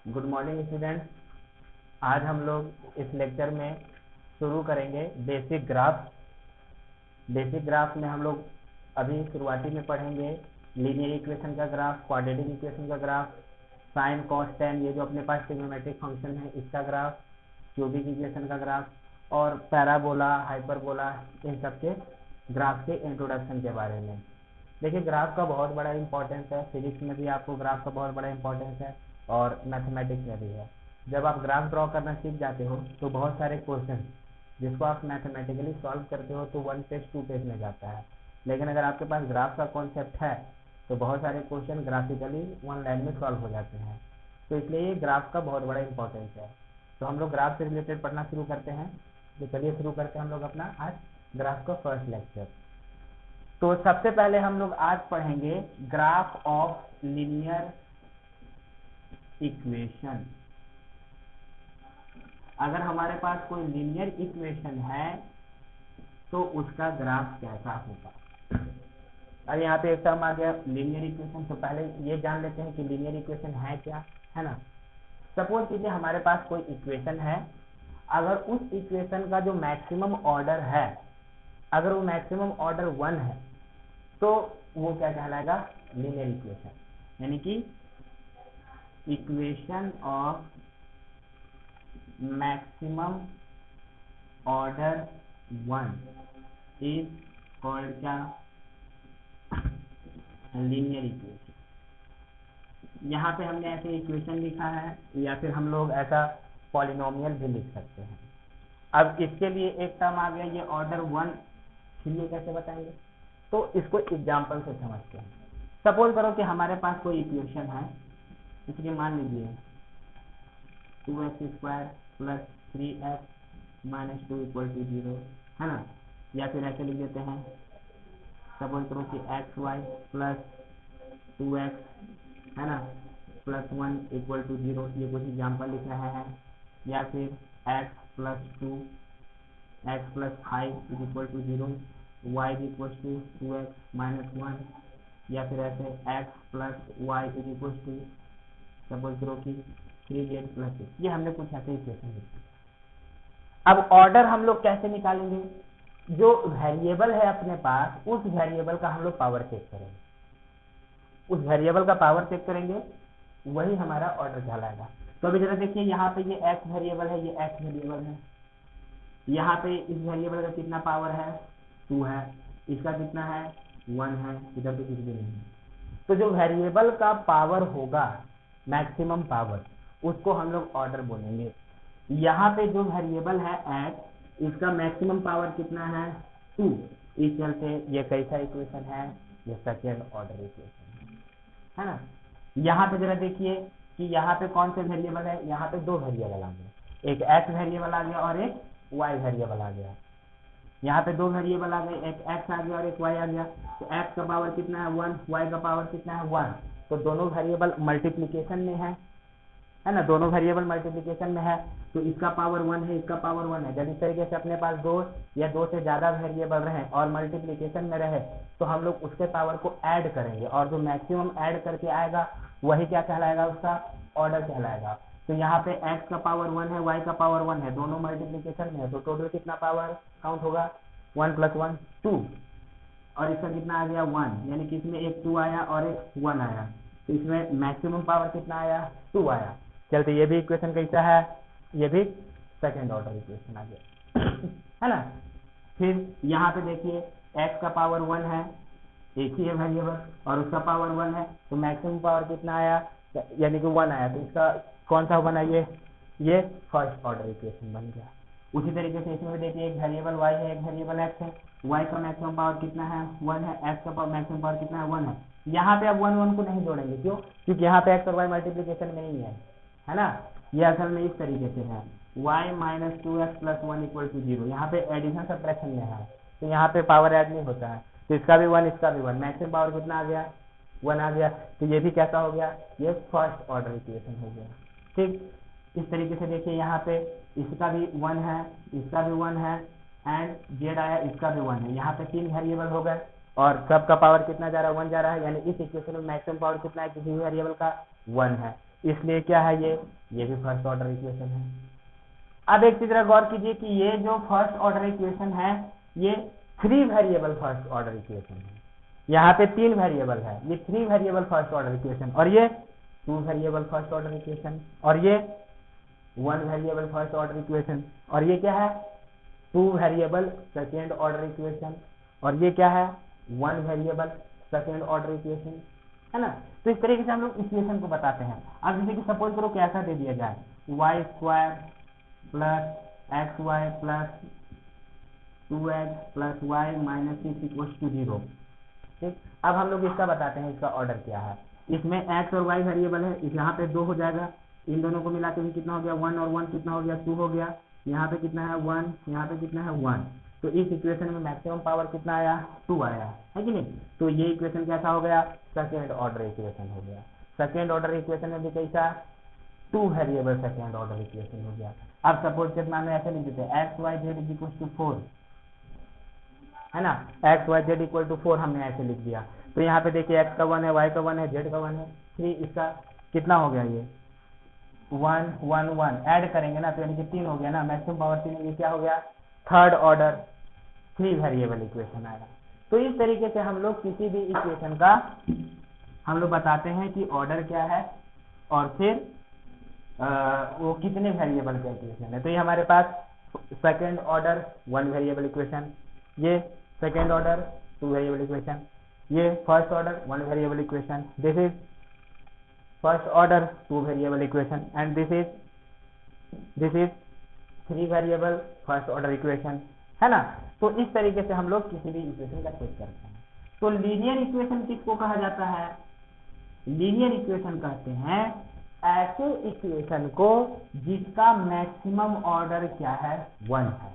Good morning students. आज हम लोग इस लेक्चर में शुरू करेंगे बेसिक ग्राफ। बेसिक ग्राफ में हम लोग अभी शुरुआती में पढ़ेंगे लीनियर इक्वेशन का ग्राफ, क्वाड्रेटिक इक्वेशन का ग्राफ, साइन कॉस टेन, ये जो अपने पास ट्रिग्नोमेट्रिक फंक्शन है इसका ग्राफ, क्यूबिक इक्वेशन का ग्राफ और पैराबोला, हाइपरबोला, इन सब के ग्राफ के इंट्रोडक्शन के बारे में। देखिए ग्राफ का बहुत बड़ा इंपॉर्टेंस है, फिजिक्स में भी आपको ग्राफ का बहुत बड़ा इंपॉर्टेंस है और मैथमेटिक्स में भी है। जब आप ग्राफ ड्रॉ करना सीख जाते हो तो बहुत सारे क्वेश्चन जिसको आप मैथमेटिकली सॉल्व करते हो तो 1 पेज 2 पेज में जाता है, लेकिन अगर आपके पास ग्राफ का कॉन्सेप्ट है तो बहुत सारे क्वेश्चन ग्राफिकली 1 लाइन में सॉल्व हो जाते हैं। तो इसलिए ये ग्राफ का बहुत बड़ा इंपॉर्टेंस है। तो हम लोग ग्राफ से रिलेटेड पढ़ना शुरू करते हैं। तो चलिए शुरू करते हैं हम लोग अपना आज ग्राफ का फर्स्ट लेक्चर। तो सबसे पहले हम लोग आज पढ़ेंगे ग्राफ ऑफ लीनियर इक्वेशन। अगर हमारे पास कोई लीनियर इक्वेशन है तो उसका ग्राफ कैसा होगा। अब यहाँ पे एक टर्म आ गया लीनियर इक्वेशन। तो पहले ये जान लेते हैं कि लीनियर इक्वेशन है क्या, है ना। सपोज कीजिए हमारे पास कोई इक्वेशन है, अगर उस इक्वेशन का जो मैक्सिमम ऑर्डर है, अगर वो मैक्सिमम ऑर्डर 1 है तो वो क्या कहलाएगा, लीनियर इक्वेशन, यानी कि equation of maximum order 1 is called क्या, लीनियर इक्वेशन। यहाँ पे हमने ऐसे इक्वेशन लिखा है या फिर हम लोग ऐसा पॉलिनोमियल भी लिख सकते हैं। अब इसके लिए एक टर्म आ गया ये ऑर्डर 1, फिर ये कैसे बताएंगे, तो इसको एग्जाम्पल से समझते हैं। सपोज करो कि हमारे पास कोई इक्वेशन है, इसलिए मान लीजिए 2x² plus 3x minus 2 equal to 0, है ना। या फिर ऐसे लिख देते हैं, सपोज करो कि xy प्लस 2x, है ना, प्लस 1 इक्वल टू 0, ये कुछ एग्जाम्पल लिख रहे हैं। या फिर x plus 2 x plus 5 is equal to 0, y is equal to 2x minus 1, या फिर ऐसे x plus y is equal to suppose करो कि 3z प्लस 6। ये हमने कुछ ऐसे इक्वेशन लिखी। अब ऑर्डर हम लोग कैसे निकालेंगे, जो वेरिएबल है अपने पास उस वेरिएबल का हम लोग पावर चेक करेंगे, उस वेरिएबल का पावर चेक करेंगे, वही हमारा ऑर्डर कहलाएगा। तो अभी जरा देखिए यहाँ पे ये x वेरिएबल है, ये x वेरिएबल है, यहाँ पे इस वेरिएबल का कितना पावर है, 2 है, इसका कितना है, 1 है, इधर पे कुछ भी नहीं है। तो जो वेरिएबल का पावर होगा मैक्सिमम पावर, उसको हम लोग ऑर्डर बोलेंगे। यहाँ पे जो वेरिएबल है x, इसका मैक्सिमम पावर कितना है, 2, इस चलते ये कैसा इक्वेशन है, ये सेकेंड ऑर्डर इक्वेशन है ना। यहाँ पे जरा देखिए कि यहाँ पे कौन से वेरिएबल है, यहाँ पे 2 वेरिएबल आ गए, एक x वेरिएबल आ गया और एक y वेरिएबल आ गया। यहाँ पे 2 वेरिएबल आ गए, एक x आ गया और एक y आ गया। तो x का पावर कितना है, 1, y का पावर कितना है, 1। तो दोनों वेरिएबल मल्टीप्लीकेशन में है ना, दोनों वेरिएबल मल्टीप्लीकेशन में है, तो इसका पावर 1 है, इसका पावर 1 है। जब इस तरीके से अपने पास 2 या 2 से ज्यादा वेरिएबल रहे और मल्टीप्लीकेशन में रहे तो हम लोग उसके पावर को ऐड करेंगे और जो मैक्सिमम ऐड करके आएगा वही क्या कहलाएगा, उसका ऑर्डर कहलाएगा। तो यहाँ पे x का पावर 1 है, y का पावर 1 है, दोनों मल्टीप्लीकेशन में है, तो टोटल कितना पावर काउंट होगा, 1 प्लस 1 2, और इसका कितना आ गया 1, यानी कि इसमें एक 2 आया और एक 1 आया, तो इसमें मैक्सिमम पावर कितना आया, 2 आया। चलते ये भी इक्वेशन कैसा है, ये भी सेकेंड ऑर्डर इक्वेशन आ गया है ना। फिर यहाँ पे देखिए x का पावर 1 है, एक ही है वेरिएबल, और उसका पावर 1 है, तो मैक्सिमम पावर कितना आया, यानी कि 1 आया, तो इसका कौन सा बना, ये फर्स्ट ऑर्डर इक्वेशन बन गया। उसी तरीके से इसमें भी देखिए एक वेरिएबल y है, एक वेरिएबल x है, y का मैक्सिमम पावर कितना है, 1 है, x का मैक्सिमम पावर कितना है, 1 है। यहाँ पे अब 1 को नहीं जोड़ेंगे, क्यों, क्योंकि यहाँ पे x और y मल्टीप्लीकेशन में नहीं है ना। ये असल में इस तरीके से है, y minus 2x plus 1 equal to 0, यहाँ पे एडिशन सब्ट्रैक्शन में है, तो यहाँ पे पावर ऐड नहीं होता है, तो इसका भी 1, इसका भी 1, मैक्सिमम पावर कितना आ गया, 1 आ गया। तो ये भी कैसा हो गया, ये फर्स्ट ऑर्डर इक्वेशन हो गया। ठीक इस तरीके से देखिए यहाँ पे इसका भी 1 है, इसका भी 1 है, एंड z आया, इसका भी 1 है। यहाँ पे 3 वेरिएबल हो गए और सबका पावर कितना जा रहा है, 1 जा रहा है, यानी इस इक्वेशन में मैक्सिमम पावर कितना है किसी भी वेरिएबल का, 1 है। इसलिए क्या है ये भी फर्स्ट ऑर्डर इक्वेशन है। अब एक चीज गौर कीजिए कि ये जो फर्स्ट ऑर्डर इक्वेशन है ये 3 वेरिएबल फर्स्ट ऑर्डर इक्वेशन है। यहाँ पे 3 वेरिएबल है, ये 3 वेरिएबल फर्स्ट ऑर्डर इक्वेशन, और ये 2 वेरिएबल फर्स्ट ऑर्डर इक्वेशन, और ये 1 वेरिएबल फर्स्ट ऑर्डर इक्वेशन, और ये क्या है 2 वेरिएबल सेकेंड ऑर्डर इक्वेशन, और ये क्या है 1 वेरिएबल सेकेंड ऑर्डर इक्वेशन, है ना। तो इस तरीके से हम लोग इक्वेशन को बताते हैं। अब जैसे कि सपोज करो कि ऐसा दे दिया जाए y square plus x y plus 2x प्लस वाई माइनस 6 इक्वल टू 0। ठीक, अब हम लोग इसका बताते हैं इसका ऑर्डर क्या है। इसमें x और y वेरिएबल है, इस यहाँ पे 2 हो जाएगा, इन दोनों को मिला के भी कितना हो गया 1 और 1 कितना हो गया 2 हो गया, यहाँ पे कितना है 1, यहाँ पे कितना है 1। तो इस इक्वेशन में मैक्सिमम पावर कितना आया 2 आया, है कि नहीं। तो ये इक्वेशन कैसा हो गया सेकेंड ऑर्डर इक्वेशन हो गया। सेकेंड ऑर्डर इक्वेशन में भी कैसा 2 वेरिएबल सेकेंड ऑर्डर इक्वेशन हो गया। अब सपोज कितना में ऐसे लिख देते हैं x y z is equal to 4, है ना, x y z equal to 4 हमने ऐसे लिख दिया। तो यहाँ पे देखिए एक्स का 1 है, वाई का 1 है, जेड का 1 है, 3, इसका कितना हो गया ये 1 1 1 ऐड करेंगे ना तो यानी कि 3 हो गया ना, मैक्सिमम पावर 3, ये क्या हो गया थर्ड ऑर्डर 3 वेरिएबल इक्वेशन आएगा। तो इस तरीके से हम लोग किसी भी इक्वेशन का हम लोग बताते हैं कि ऑर्डर क्या है और फिर वो कितने वेरिएबल का इक्वेशन है। तो ये हमारे पास सेकेंड ऑर्डर 1 वेरिएबल इक्वेशन, ये सेकेंड ऑर्डर 2 वेरिएबल इक्वेशन, ये first order 1 variable equation, this is first order 2 variable equation, and this is 3 variable first order equation, है ना। तो इस तरीके से हम लोग किसी भी इक्वेशन का चेक करते हैं। तो लीनियर इक्वेशन किसको कहा जाता है, लीनियर इक्वेशन कहते हैं ऐसे इक्वेशन को जिसका मैक्सिमम ऑर्डर क्या है 1 है,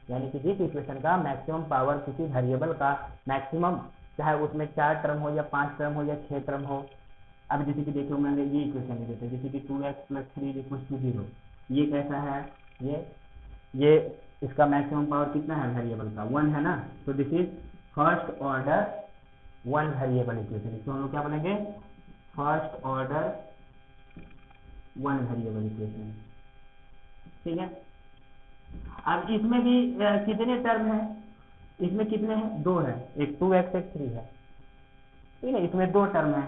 यानी कि जिस इक्वेशन का मैक्सिमम पावर किसी वेरिएबल का मैक्सिमम, चाहे उसमें 4 टर्म हो या 5 टर्म हो या 6 टर्म हो। अब जैसे कि देखो मैंने ये इक्वेशन ले लेते हैं, जैसे कि 2x प्लस 3 इक्वल टू 0, ये कैसा है ये इसका मैक्सिमम पावर कितना है वेरिएबल का 1 है ना। तो this is first order 1 variable equation, इसको हम लोग क्या बोलेंगे फर्स्ट ऑर्डर 1 वेरिएबल इक्वेशन, ठीक है। अब इसमें भी कितने टर्म है, इसमें कितने हैं 2 है, एक 2x एक 3 है, ठीक है, इसमें 2 टर्म है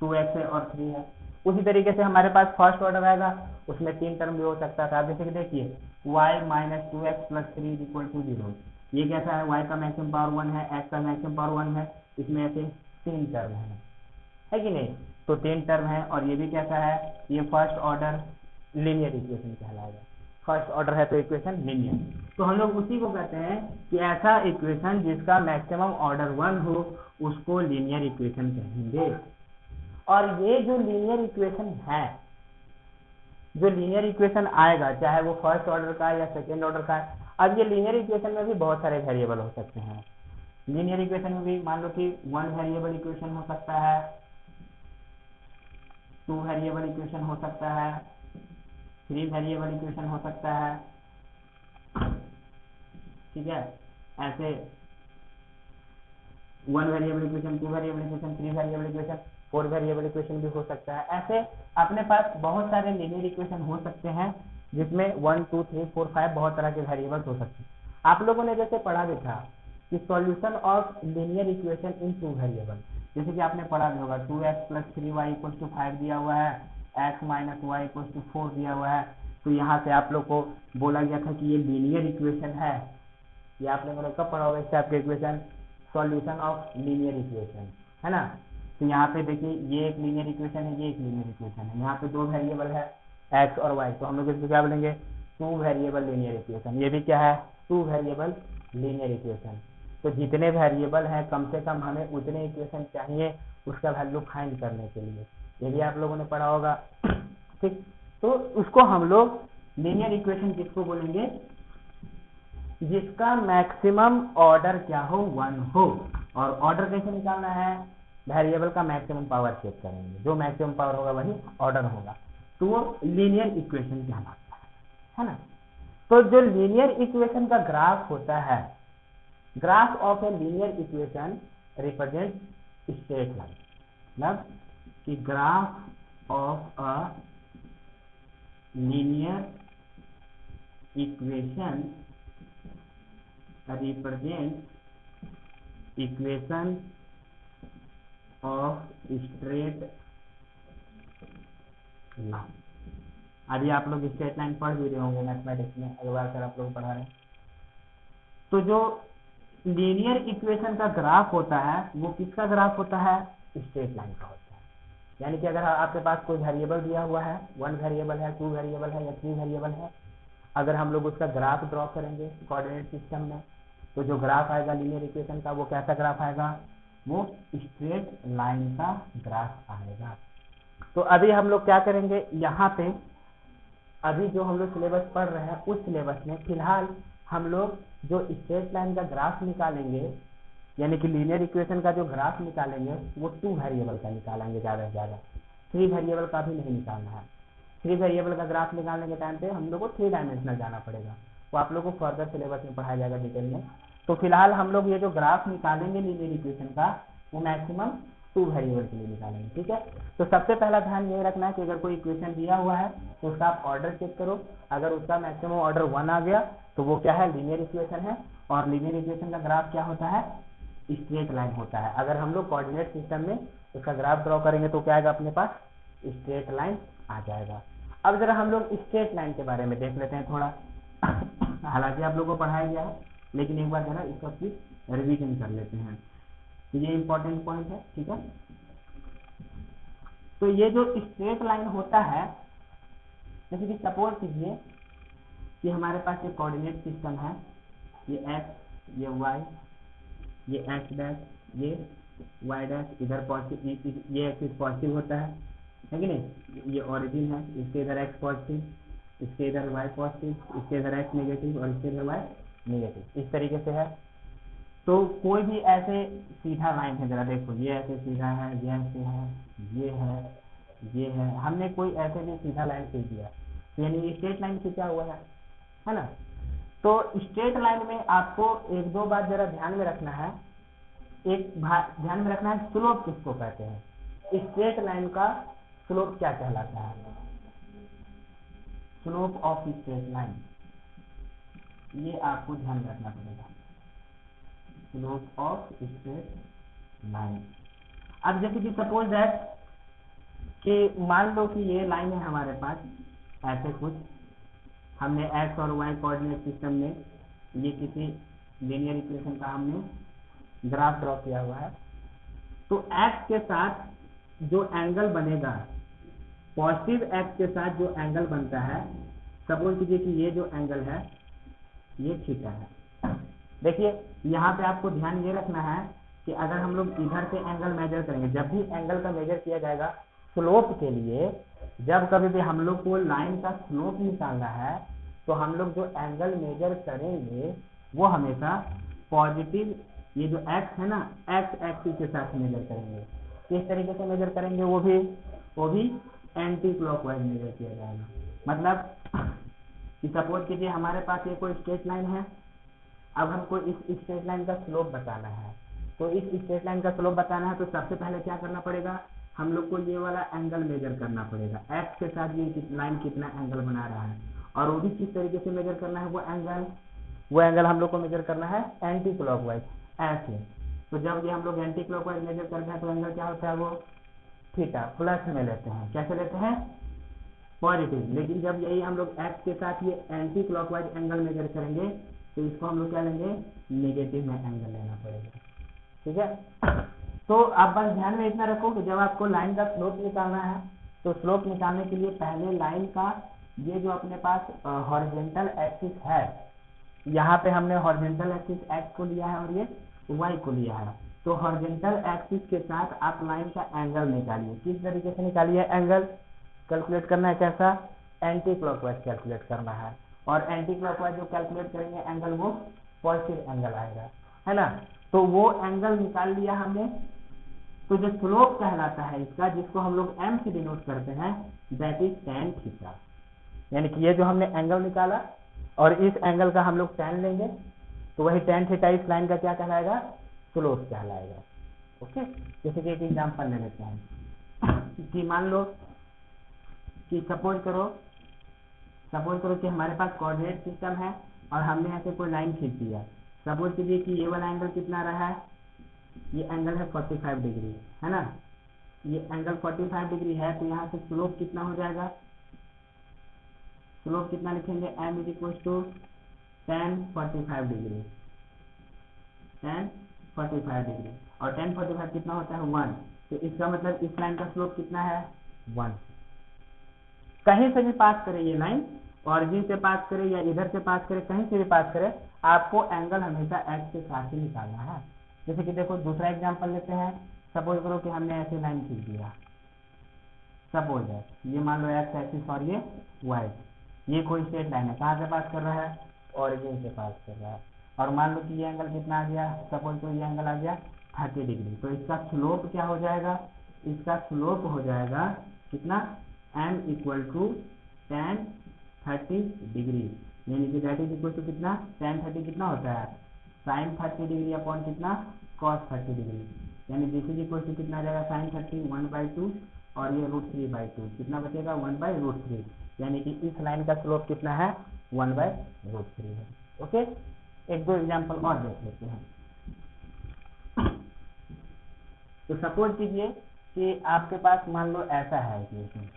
2x है और 3 है। उसी तरीके से हमारे पास फर्स्ट ऑर्डर आएगा, उसमें 3 टर्म भी हो सकता था। जैसे कि देखिए y minus 2x plus 3 equal to 0, ये कैसा है y का मैक्सिमम पावर 1 है, x का मैक्सिमम पावर 1 है, इसमें ऐसे 3 टर्म है कि नहीं। तो 3 टर्म है और ये भी कैसा है, ये फर्स्ट ऑर्डर लीनियर इक्वेशन कहलाएगा। फर्स्ट ऑर्डर है तो इक्वेशन लीनियर। तो हम लोग उसी को कहते हैं कि ऐसा इक्वेशन जिसका मैक्सिमम ऑर्डर 1 हो उसको लीनियर इक्वेशन कहेंगे। और ये जो लीनियर इक्वेशन है, जो लीनियर इक्वेशन आएगा चाहे वो फर्स्ट ऑर्डर का या सेकेंड ऑर्डर का है। अब ये लीनियर इक्वेशन में भी बहुत सारे वेरिएबल हो सकते हैं। लीनियर इक्वेशन में भी मान लो कि 1 वेरिएबल इक्वेशन हो सकता है, 2 वेरिएबल इक्वेशन हो सकता है, 3 वेरिएबल इक्वेशन हो सकता है, ठीक है। ऐसे 1 variable equation, 2 variable equation, 3 variable equation, 4 variable equation भी हो सकता है। ऐसे अपने पास बहुत सारे लीनियर इक्वेशन हो सकते हैं जिसमें 1 2 3 4 5 बहुत तरह के वेरिएबल्स हो सकते हैं। आप लोगों ने जैसे पढ़ा भी था कि solution of linear equation in 2 variable, जैसे कि आपने पढ़ा भी होगा 2x plus 3y equal to 5 दिया हुआ है, x minus y equal to 4 दिया हुआ है। तो यहाँ से आप लोग को बोला गया था कि ये लीनियर इक्वेशन है। ये आपने मतलब कब पढ़ा होगा इससे आपके equation solution of linear equation, है ना। तो यहाँ पे देखिए ये एक लीनियर इक्वेशन है, ये एक लीनियर इक्वेशन है, यहाँ पे 2 वेरिएबल है x और y, तो हम लोग इसको क्या बोलेंगे 2 वेरिएबल लीनियर इक्वेशन। ये भी क्या है 2 वेरिएबल लीनियर इक्वेशन। तो जितने वेरिएबल हैं कम से कम हमें उतने इक्वेशन चाहिए उसका वैल्यू फाइंड करने के लिए, ये भी आप लोगों ने पढ़ा होगा, ठीक। तो उसको हम लोग लीनियर इक्वेशन किसको बोलेंगे, जिसका मैक्सिमम ऑर्डर क्या हो 1 हो। और ऑर्डर कैसे निकालना है, वेरिएबल का मैक्सिमम पावर चेक करेंगे, जो मैक्सिमम पावर होगा वही ऑर्डर होगा, तो वो लीनियर इक्वेशन कहलाता है ना। तो जो लीनियर इक्वेशन का ग्राफ होता है, graph of a linear equation represent straight line, मतलब कि graph of a linear equation represents equation of straight line। अभी आप लोग स्ट्रेट लाइन पढ़ भी रहे होंगे मैथमेटिक्स में, अगला सर आप लोग पढ़ा रहे हैं। तो जो लीनियर इक्वेशन का ग्राफ होता है वो किसका ग्राफ होता है? स्ट्रेट लाइन का होता है। यानी कि अगर आपके पास कोई वेरिएबल दिया हुआ है, 1 वेरिएबल है, 2 वेरिएबल है या 3 वेरिएबल है, अगर हम लोग उसका ग्राफ ड्रॉ करेंगे कोऑर्डिनेट सिस्टम में, तो जो ग्राफ आएगा लीनियर इक्वेशन का वो कैसा ग्राफ आएगा? वो स्ट्रेट लाइन का ग्राफ आएगा। तो अभी हम लोग क्या करेंगे, यहाँ पे अभी जो हम लोग सिलेबस पढ़ रहे हैं उस सिलेबस में फिलहाल हम लोग जो स्ट्रेट लाइन का ग्राफ निकालेंगे, यानी कि लीनियर इक्वेशन का जो ग्राफ निकालेंगे वो 2 वेरिएबल का निकालेंगे ज़्यादा से ज़्यादा, 3 वेरिएबल का भी नहीं निकालना है। 3 वेरिएबल का ग्राफ निकालने के टाइम पे हम लोग को 3 डायमेंशनल जाना पड़ेगा, वो आप लोग को फर्दर सिलेबस में पढ़ाया जाएगा डिटेल में। तो फिलहाल हम लोग ये जो ग्राफ निकालेंगे लीनियर इक्वेशन का वो मैक्सिमम 2 वेरिएबल के लिए निकालेंगे, ठीक है। तो सबसे पहला ध्यान ये रखना है कि अगर कोई इक्वेशन दिया हुआ है तो उसका आप ऑर्डर चेक करो, अगर उसका मैक्सिमम ऑर्डर 1 आ गया तो वो क्या है? लीनियर इक्वेशन है। और लीनियर इक्वेशन का ग्राफ क्या होता है? स्ट्रेट लाइन होता है। अगर हम लोग कोऑर्डिनेट सिस्टम में उसका ग्राफ ड्रॉ करेंगे तो क्या आएगा अपने पास? स्ट्रेट लाइन आ जाएगा। अब जरा हम लोग स्ट्रेट लाइन के बारे में देख लेते हैं थोड़ा। हालांकि आप लोगों को पढ़ाया गया है लेकिन एक बार जरा इसका फिर रिवीजन कर लेते हैं, तो ये इंपॉर्टेंट पॉइंट है, ठीक है। तो ये जो स्ट्रेट लाइन होता है, जैसे कि सपोज कीजिए कि हमारे पास एक कोऑर्डिनेट सिस्टम है, ये x, ये y, ये x डैश, ये y डैश, इधर पॉजिटिव, ये एक्सिस पॉजिटिव होता है कि नहीं, ये ओरिजिन है, इसके इधर x पॉजिटिव, इसके इधर y पॉजिटिव, इसके इधर x नेगेटिव और इसके इधर y नेगेटिव, इस तरीके से है। तो कोई भी ऐसे सीधा लाइन है, जरा देखो ये ऐसे सीधा है, ये ऐसे है, ये है, ये है, हमने कोई ऐसे भी सीधा लाइन खींच दिया, तो यानी स्ट्रेट लाइन खींचा हुआ है ना। तो स्ट्रेट लाइन में आपको 1-2 बात जरा ध्यान में रखना है। ध्यान में रखना है स्लोप किसको कहते हैं, स्ट्रेट लाइन का स्लोप क्या कहलाता है? स्लोप ऑफ स्ट्रेट लाइन, ये आपको ध्यान रखना पड़ेगा, स्लोप ऑफ स्ट्रेट लाइन। अब जैसे कि सपोज दैट कि मान लो कि ये लाइन है हमारे पास ऐसे कुछ, हमने x और y कोऑर्डिनेट सिस्टम में ये किसी लीनियर इक्वेशन का हमने ग्राफ ड्रॉ किया हुआ है। तो x के साथ जो एंगल बनेगा, पॉजिटिव x के साथ जो एंगल बनता है, सपोज कीजिए कि ये जो एंगल है ये थीटा है। देखिए यहाँ पे आपको ध्यान ये रखना है कि अगर हम लोग इधर से एंगल मेजर करेंगे, जब भी एंगल का मेजर किया जाएगा स्लोप के लिए, जब कभी भी हम लोग को लाइन का स्लोप निकालना है तो हम लोग जो एंगल मेजर करेंगे वो हमेशा पॉजिटिव, ये जो x है ना, x एक्सिस के साथ मेजर करेंगे। किस तरीके से मेजर करेंगे? वो भी एंटी क्लॉकवाइज मेजर किया जाएगा। मतलब कि सपोज कीजिए हमारे पास ये कोई स्ट्रेट लाइन है, अब हमको इस स्ट्रेट लाइन का स्लोप बताना है। तो इस स्ट्रेट लाइन का स्लोप बताना है तो सबसे पहले क्या करना पड़ेगा? हम लोग को ये वाला एंगल मेजर करना पड़ेगा, x के साथ ये लाइन कितना एंगल बना रहा है, और वो भी किस तरीके से मेजर करना है? वो एंगल हम लोग को मेजर करना है एंटी क्लॉकवाइज, ऐसे। तो जब ये हम लोग एंटी क्लॉकवाइज मेजर करते हैं तो एंगल क्या होता है? वो थीटा प्लस में लेते हैं। कैसे लेते हैं? पॉजिटिव। लेकिन जब यही हम लोग x के साथ ये एंटी क्लॉकवाइज एंगल मेजर करेंगे तो इसको हम लोग क्या लेंगे? नेगेटिव में एंगल लेना पड़ेगा, ठीक है। तो आप बस ध्यान में इतना रखो कि जब आपको लाइन का स्लोप निकालना है तो स्लोप निकालने के लिए पहले लाइन का ये जो अपने पास हॉरिजॉन्टल एक्सिस है, यहाँ पे हमने हॉरिजॉन्टल एक्सिस x को लिया है और ये y को लिया है। तो हॉरिजॉन्टल एक्सिस के साथ आप लाइन का एंगल निकालिए। किस तरीके से निकालिए? एंगल कैलकुलेट करना है कैसा? एंटी क्लॉकवाइज कैलकुलेट करना है, और एंटी क्लॉकवाइज जो कैलकुलेट करेंगे एंगल वो पॉजिटिव एंगल आएगा, है ना। तो वो एंगल निकाल लिया हमने। तो जो स्लोप कहलाता है इसका, जिसको हम लोग m से डिनोट करते हैं, दैट इज tan थीटा। यानी कि ये जो हमने एंगल निकाला और इस एंगल का हम लोग tan लेंगे तो वही tan थीटा इस लाइन का क्या कहलाएगा? स्लोप कहलाएगा। ओके, जैसे कि एक एग्जांपल ले लेते हैं कि मान लो कि सपोज करो कि हमारे पास कोऑर्डिनेट सिस्टम है और हमने ऐसे कोई लाइन खींच दिया। सपोज कीजिए कि ये वाला एंगल कितना रहा है, ये एंगल है 45 डिग्री, है ना। ये एंगल 45 डिग्री है, तो यहाँ से स्लोप कितना हो जाएगा, स्लोप कितना लिखेंगे, m is equal to tan 45 degree, tan 45 degree, और tan 45 कितना होता है 1, तो इसका मतलब इस लाइन का स्लोप कितना है 1। कहीं से भी पास करे ये लाइन, ऑरिजिन से पास करे या इधर से पास करे, कहीं से भी पास करे, आपको एंगल हमेशा x के साथ ही निकालना है। जैसे कि देखो दूसरा एग्जांपल लेते हैं। सपोज करो कि हमने ऐसे लाइन खींच दिया, सपोज है ये मान लो x एक्सिस और ये y, ये कोई स्ट्रेट लाइन है, कहाँ से पास कर रहा है, ऑरिजिन से पास कर रहा है, और मान लो कि ये एंगल कितना आ गया, सपोज तो ये एंगल आ गया 30 डिग्री, तो इसका स्लोप क्या हो जाएगा, इसका स्लोप हो जाएगा कितना, m equal to tan 30 degree, यानी कि दैट इज इक्वल टू कितना, tan 30 कितना होता है sin 30 डिग्री अपॉन कितना cos 30 डिग्री, यानी दिस इज इक्वल टू कितना आ जाएगा sin 30 1/2 और ये √3/2, कितना बचेगा 1/√3, यानी कि इस लाइन का स्लोप कितना है 1/√3 है। ओके, एक दो एग्जांपल और देख लेते हैं। तो सपोज कीजिए कि आपके पास मान लो ऐसा है इक्वेशन,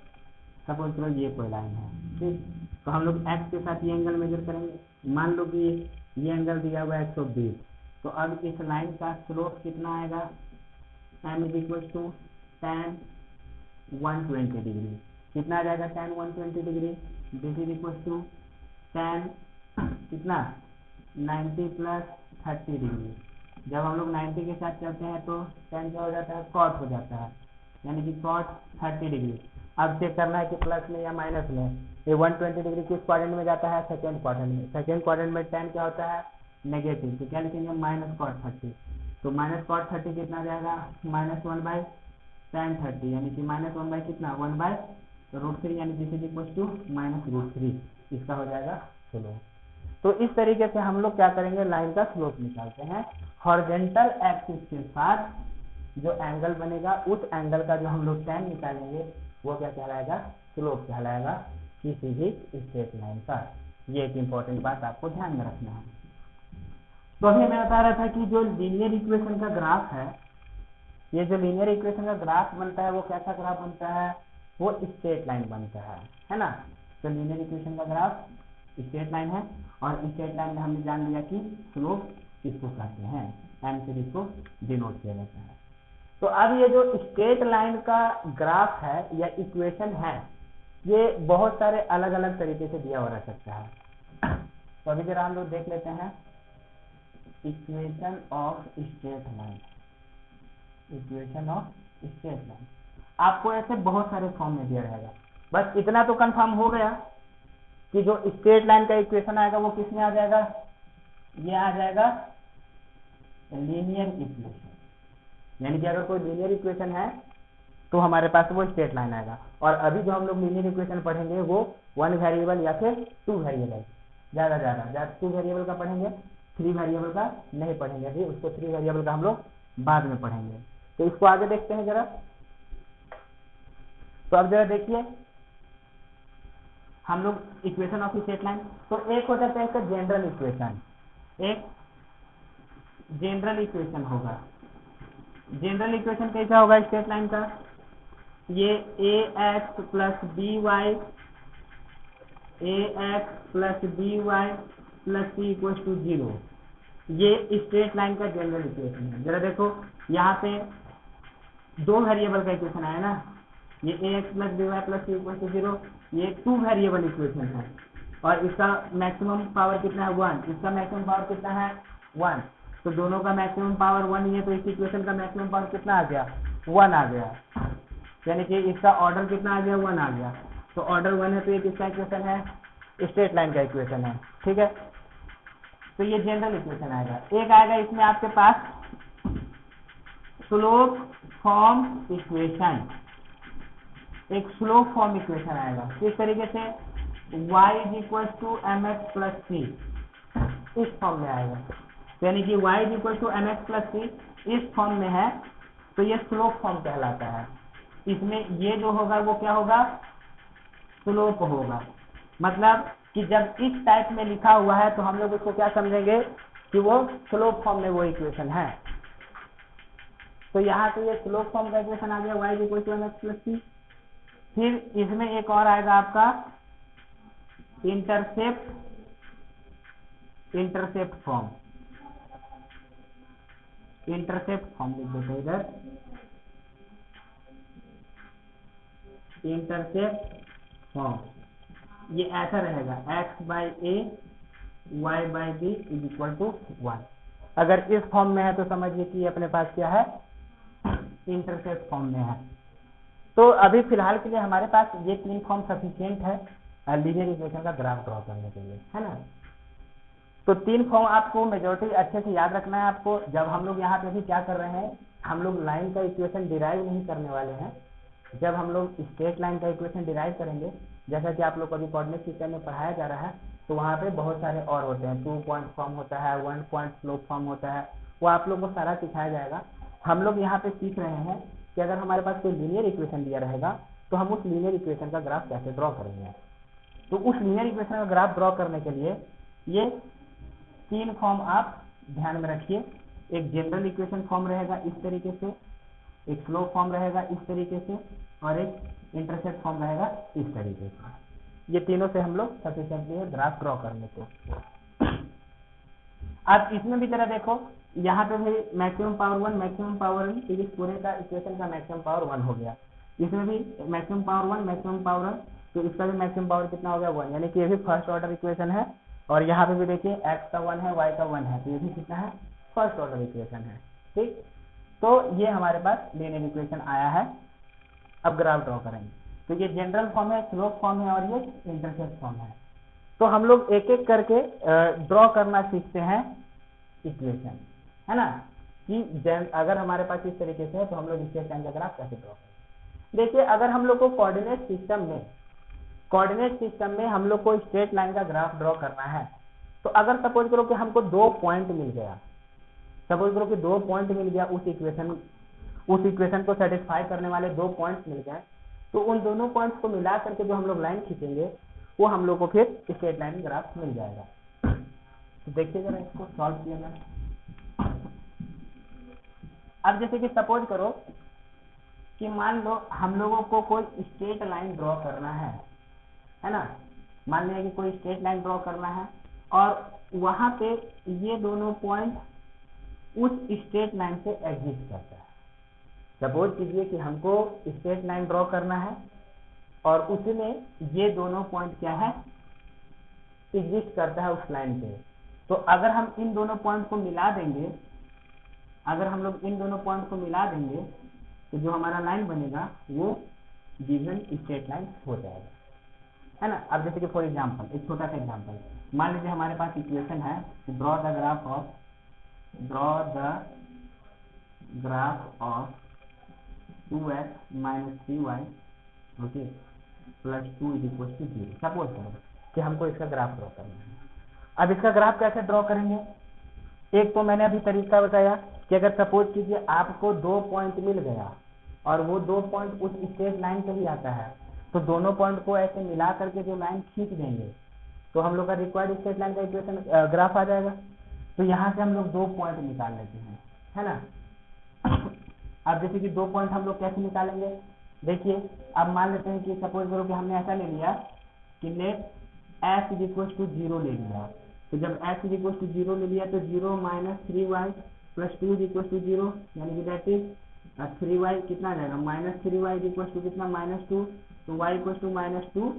सपोज करो ये कोई लाइन है, ठीक, तो हम लोग x के साथ ये एंगल मेजर करेंगे। मान लो कि ये एंगल दिया हुआ है 120, तो अब इस लाइन का स्लोप कितना आएगा, m is equal to tan 120 degree, कितना आ जाएगा tan 120 degree, this is equal to tan कितना 90 प्लस 30 डिग्री। जब हम लोग 90 के साथ चलते हैं तो tan क्या हो जाता है, cot हो जाता है, यानी कि cot 30 डिग्री। अब चेक करना है कि प्लस में या माइनस में। ये 120 डिग्री किस क्वाड्रेंट में जाता है, सेकेंड क्वाड्रेंट में। सेकेंड क्वाड्रेंट में tan क्या होता है, नेगेटिव, तो क्या लिखेंगे माइनस cot 30, तो माइनस cot 30 कितना जाएगा, -1/tan 30, यानी कि -1 कितना 1/√3, यानी दिस इज इक्वल टू -√3, इसका हो जाएगा स्लोप। तो इस तरीके से हम लोग क्या करेंगे, लाइन का स्लोप निकालते हैं। हॉरिजॉन्टल एक्सिस के साथ जो एंगल बनेगा, उस एंगल का जो हम लोग tan निकालेंगे वो क्या कहलाएगा, स्लोप कहलाएगा किसी भी स्ट्रेट लाइन का। ये एक इंपॉर्टेंट बात आपको ध्यान में रखना है। तो अभी मैं बता रहा था कि जो लीनियर इक्वेशन का ग्राफ है, ये जो लीनियर इक्वेशन का ग्राफ बनता है वो कैसा ग्राफ बनता है, वो स्ट्रेट लाइन बनता है ना। तो लीनियर इक्वेशन का ग्राफ स्ट्रेट लाइन है, और स्ट्रेट लाइन में हमने जान लिया कि स्लोप किसको कहते हैं, m से इसको डिनोट किया जाता है। तो अब ये जो स्ट्रेट लाइन का ग्राफ है या इक्वेशन है, ये बहुत सारे अलग अलग तरीके से दिया हुआ रह सकता है। तो अभी जरा हम लोग देख लेते हैं equation of straight line. Equation of straight line आपको ऐसे बहुत सारे फॉर्म में दिया रहेगा, बस इतना तो कंफर्म हो गया कि जो स्ट्रेट लाइन का इक्वेशन आएगा वो किसमें आ जाएगा, ये आ जाएगा लीनियर इक्वेशन। यानी कि अगर कोई लीनियर इक्वेशन है तो हमारे पास वो स्ट्रेट लाइन आएगा। और अभी जो हम लोग लीनियर इक्वेशन पढ़ेंगे वो 1 वेरिएबल या फिर 2 वेरिएबल, ज्यादा 2 वेरिएबल का पढ़ेंगे, 3 वेरिएबल का नहीं पढ़ेंगे। अभी उसको 3 वेरिएबल का हम लोग बाद में पढ़ेंगे। तो इसको आगे देखते हैं जरा। तो अब जरा देखिए हम लोग इक्वेशन ऑफ स्ट्रेट लाइन, तो एक हो जाता है इसका जनरल इक्वेशन, एक जनरल इक्वेशन होगा। जनरल इक्वेशन कैसा होगा स्ट्रेट लाइन का, ये ax plus b y plus c equal to 0, ये स्ट्रेट लाइन का जनरल इक्वेशन है। जरा देखो यहाँ पे 2 वेरिएबल का इक्वेशन आया ना, ये ax plus b y plus c equal to 0, ये 2 वेरिएबल इक्वेशन है, और इसका मैक्सिमम पावर कितना है 1, इसका मैक्सिमम पावर कितना है 1, तो दोनों का मैक्सिमम पावर 1 ही है, तो इस इक्वेशन का मैक्सिमम पावर कितना आ गया 1 आ गया, यानी कि इसका ऑर्डर कितना आ गया 1 आ गया। तो ऑर्डर 1 है तो ये किसका इक्वेशन है, स्ट्रेट लाइन का इक्वेशन है, ठीक है। तो ये जनरल इक्वेशन आएगा। एक आएगा इसमें आपके पास स्लोप फॉर्म इक्वेशन, एक स्लोप फॉर्म इक्वेशन आएगा। किस तरीके से, y is equal to m x plus c, इस फॉर्म में आएगा, यानी कि y is equal to m x plus c इस फॉर्म में है, तो ये स्लोप फॉर्म कहलाता है। इसमें ये जो होगा वो क्या होगा, स्लोप होगा। मतलब कि जब इस टाइप में लिखा हुआ है तो हम लोग इसको क्या समझेंगे कि वो स्लोप फॉर्म में वो इक्वेशन है। तो यहाँ पे ये स्लोप फॉर्म का इक्वेशन आ गया y equal to mx plus c। फिर इसमें एक और आएगा आपका इंटरसेप्ट फॉर्म। इंटरसेप्ट फॉर्म लिख देते इधर, इंटरसेप्ट फॉर्म ये ऐसा रहेगा x by a y by b is equal to 1। अगर इस फॉर्म में है तो समझिए कि अपने पास क्या है, इंटरसेप्ट फॉर्म में है। तो अभी फिलहाल के लिए हमारे पास ये तीन फॉर्म सफिशिएंट है लीनियर इक्वेशन का ग्राफ ड्रॉ करने के लिए, है ना। तो तीन फॉर्म आपको मेजॉरिटी अच्छे से याद रखना है आपको। जब हम लोग यहाँ पे भी क्या कर रहे हैं, हम लोग लाइन का इक्वेशन डिराइव नहीं करने वाले हैं। जब हम लोग स्ट्रेट लाइन का इक्वेशन डिराइव करेंगे, जैसा कि आप लोग को अभी कोऑर्डिनेट सिस्टम में पढ़ाया जा रहा है, तो वहाँ पे बहुत सारे और होते हैं, 2 पॉइंट फॉर्म होता है, 1 पॉइंट स्लोप फॉर्म होता है, वो आप लोग को सारा सिखाया जाएगा। हम लोग यहाँ पे सीख रहे हैं कि अगर हमारे पास कोई लीनियर इक्वेशन दिया रहेगा तो हम उस लीनियर इक्वेशन का ग्राफ कैसे ड्रॉ करेंगे। तो उस लीनियर इक्वेशन का ग्राफ ड्रॉ करने के लिए ये तीन फॉर्म आप ध्यान में रखिए। एक जनरल इक्वेशन फॉर्म रहेगा इस तरीके से, एक स्लोप फॉर्म रहेगा इस तरीके से, और एक इंटरसेप्ट फॉर्म रहेगा इस तरीके से। ये तीनों से हम लोग सफिशिएंटली है ग्राफ ड्रॉ करने को। अब इसमें भी जरा देखो, यहाँ पे भी maximum power 1 maximum power n, इस पूरे का इक्वेशन का मैक्सिमम पावर 1 हो गया। इसमें भी मैक्सिमम पावर 1 मैक्सिमम पावर 1, तो इसका भी मैक्सिमम पावर कितना हो गया 1, यानी कि ये भी फर्स्ट ऑर्डर इक्वेशन है। और यहाँ पे भी देखिए x का 1 है, y का 1 है, तो ये भी कितना है, फर्स्ट ऑर्डर इक्वेशन है। ठीक, तो ये हमारे पास लीनियर इक्वेशन आया है। अब ग्राफ ड्रॉ करेंगे, तो ये जनरल फॉर्म है, स्लोप फॉर्म है, और ये इंटरसेप्ट फॉर्म है। तो हम लोग एक एक करके ड्रॉ करना सीखते हैं इक्वेशन, है ना। कि अगर हमारे पास इस तरीके से है तो हम लोग स्ट्रेट लाइन का ग्राफ कैसे ड्रॉ करें। देखिए, अगर हम लोग को कोऑर्डिनेट सिस्टम में हम लोग को स्ट्रेट लाइन का ग्राफ ड्रॉ करना है, तो अगर सपोज करो कि हमको 2 पॉइंट मिल गया, सपोज करो कि 2 पॉइंट मिल गया, उस इक्वेशन को सेटिस्फाई करने वाले 2 पॉइंट्स मिल गए, तो उन दोनों पॉइंट्स को मिला करके जो हम लोग लाइन खींचेंगे वो हम लोग को फिर स्ट्रेट लाइन ग्राफ मिल जाएगा। तो देखिए जरा इसको सॉल्व किया जाए। अब जैसे कि सपोज करो कि मान लो हम लोगों को कोई स्ट्रेट लाइन ड्रॉ करना है ना। मान लिया कि कोई स्ट्रेट लाइन ड्रॉ करना है और वहां पे ये दोनों पॉइंट उस स्ट्रेट लाइन से एग्जिस्ट करता है। सपोज कीजिए कि हमको स्ट्रेट लाइन ड्रॉ करना है और उसमें ये दोनों पॉइंट क्या है, एग्जिस्ट करता है उस लाइन पे। तो अगर हम इन दोनों पॉइंट को मिला देंगे, तो जो हमारा लाइन बनेगा वो गिवन स्ट्रेट लाइन हो जाएगा, है ना। अब जैसे कि फॉर एग्जांपल एक छोटा सा एग्जांपल, मान लीजिए हमारे पास इक्वेशन है, draw the graph of 2x minus 3y okay plus 2 is equal to 0। Suppose करो कि हमको इसका ग्राफ ड्रॉ करना है। अब इसका ग्राफ कैसे ड्रॉ करेंगे, एक तो मैंने अभी तरीका बताया कि अगर सपोज कीजिए आपको 2 पॉइंट मिल गया और वो 2 पॉइंट उस स्ट्रेट लाइन पे ही आता है, तो दोनों पॉइंट को ऐसे मिला करके जो लाइन खींच देंगे तो हम लोग का रिक्वायर्ड स्ट्रेट लाइन का इक्वेशन ग्राफ आ जाएगा। तो यहाँ से हम लोग 2 पॉइंट निकाल लेते हैं, है ना। अब जैसे कि 2 पॉइंट हम लोग कैसे निकालेंगे, देखिए अब मान लेते हैं कि सपोज करो कि हमने ऐसा ले लिया कि let x is equal to 0 ले लिया। तो जब x इज इक्वल टू 0 ले लिया तो 0 minus 3y plus 2 is equal to 0, यानी कि दैट इज 3y कितना आ जाएगा, minus 3y is equal to कितना, माइनस 2। तो y equal to minus 2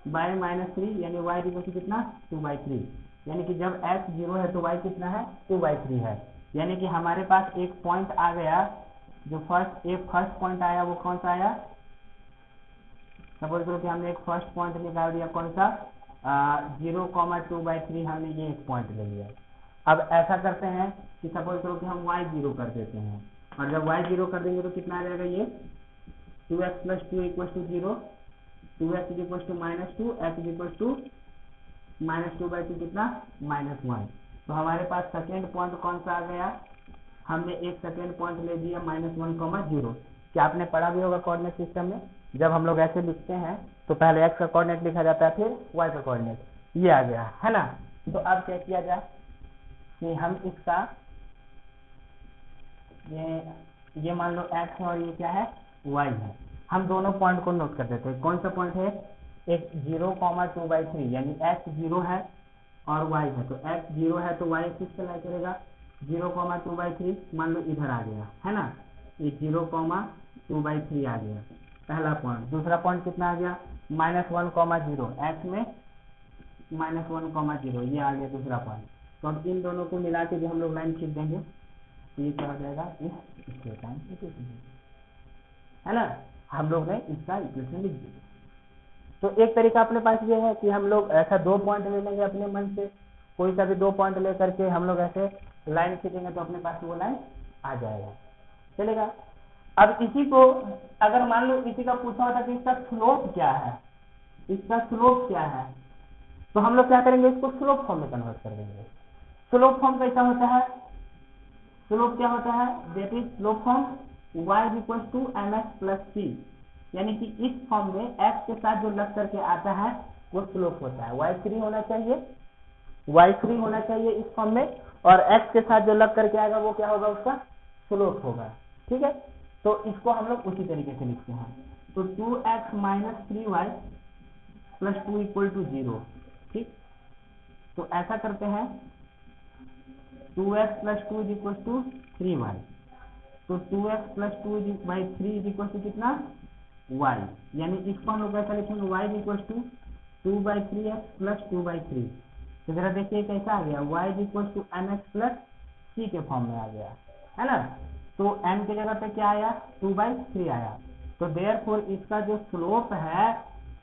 by minus 3, यानी y इक्वल टू कितना 2/3, यानी कि जब x 0 है तो y कितना है 2/3 है। यानी कि हमारे पास एक पॉइंट आ गया, जो फर्स्ट पॉइंट आया वो कौन सा आया, सपोज करो कि हमने एक फर्स्ट पॉइंट निकाल दिया, कौन सा 0,2/3 हमने ये एक पॉइंट ले लिया। अब ऐसा करते हैं कि सपोज करो कि हम y 0 कर देते हैं, और जब y 0 कर देंगे तो कितना आ जाएगा, ये 2x plus 2 equal to 0, 2x is equal to minus 2, x is equal to minus 2/2 कितना -1। तो हमारे पास सेकेंड पॉइंट कौन सा आ गया, हमने एक सेकेंड पॉइंट ले दिया -1,0। क्या आपने पढ़ा भी होगा कोऑर्डिनेट सिस्टम में, जब हम लोग ऐसे लिखते हैं तो पहले एक्स का कोऑर्डिनेट लिखा जाता है, फिर वाई का कोऑर्डिनेट, ये आ गया है ना। तो अब क्या किया जाए कि हम इसका ये मान लो एक्स है और ये क्या है, वाई है। हम दोनों पॉइंट को नोट कर देते हैं। कौन सा पॉइंट है, एक 0,2/3, यानी एक्स 0 है और वाई है, तो एक्स 0 है तो वाई किस पे लाई करेगा, 0,2/3 मान लो इधर आ गया है ना, ये 0,2/3 आ गया पहला पॉइंट। दूसरा पॉइंट कितना आ गया, -1,0, एक्स में -1,0, ये आ गया दूसरा पॉइंट। तो अब इन दोनों को मिला के जो हम लोग लाइन खींच देंगे तो ये क्या हो जाएगा, है ना, हम लोग ने इसका इक्वेशन लिख दिया। तो एक तरीका अपने पास ये है कि हम लोग ऐसा 2 पॉइंट ले लेंगे अपने मन से, कोई सा भी 2 पॉइंट लेकर के हम लोग ऐसे लाइन खींचेंगे तो अपने पास वो लाइन आ जाएगा, चलेगा। अब इसी को अगर मान लो इसी का पूछा होता कि इसका स्लोप क्या है, इसका स्लोप क्या है, तो हम लोग क्या करेंगे, इसको स्लोप फॉर्म में कन्वर्ट कर देंगे। स्लोप फॉर्म कैसा होता है, स्लोप क्या होता है, that is slope form y = mx + c, यानी कि इस फॉर्म में x के साथ जो लग करके आता है वो स्लोप होता है। y फ्री होना चाहिए, y फ्री होना चाहिए इस फॉर्म में, और x के साथ जो लग करके आएगा वो क्या होगा, उसका स्लोप होगा, ठीक है। तो इसको हम लोग उसी तरीके से लिखते हैं। तो 2x - 3y + 2 = 0, ठीक। तो ऐसा करते हैं, 2x + 2 = 3y, तो 2x + 2/3 = कितना, y, यानी इसको हम लोग कैसा लिखेंगे, y = 2/3x + 2/3। तो जरा देखिए कैसा आ गया, y = mx + c के फॉर्म में आ गया, है ना। तो m की जगह पे क्या आया, 2/3 आया। तो देयरफॉर इसका जो स्लोप है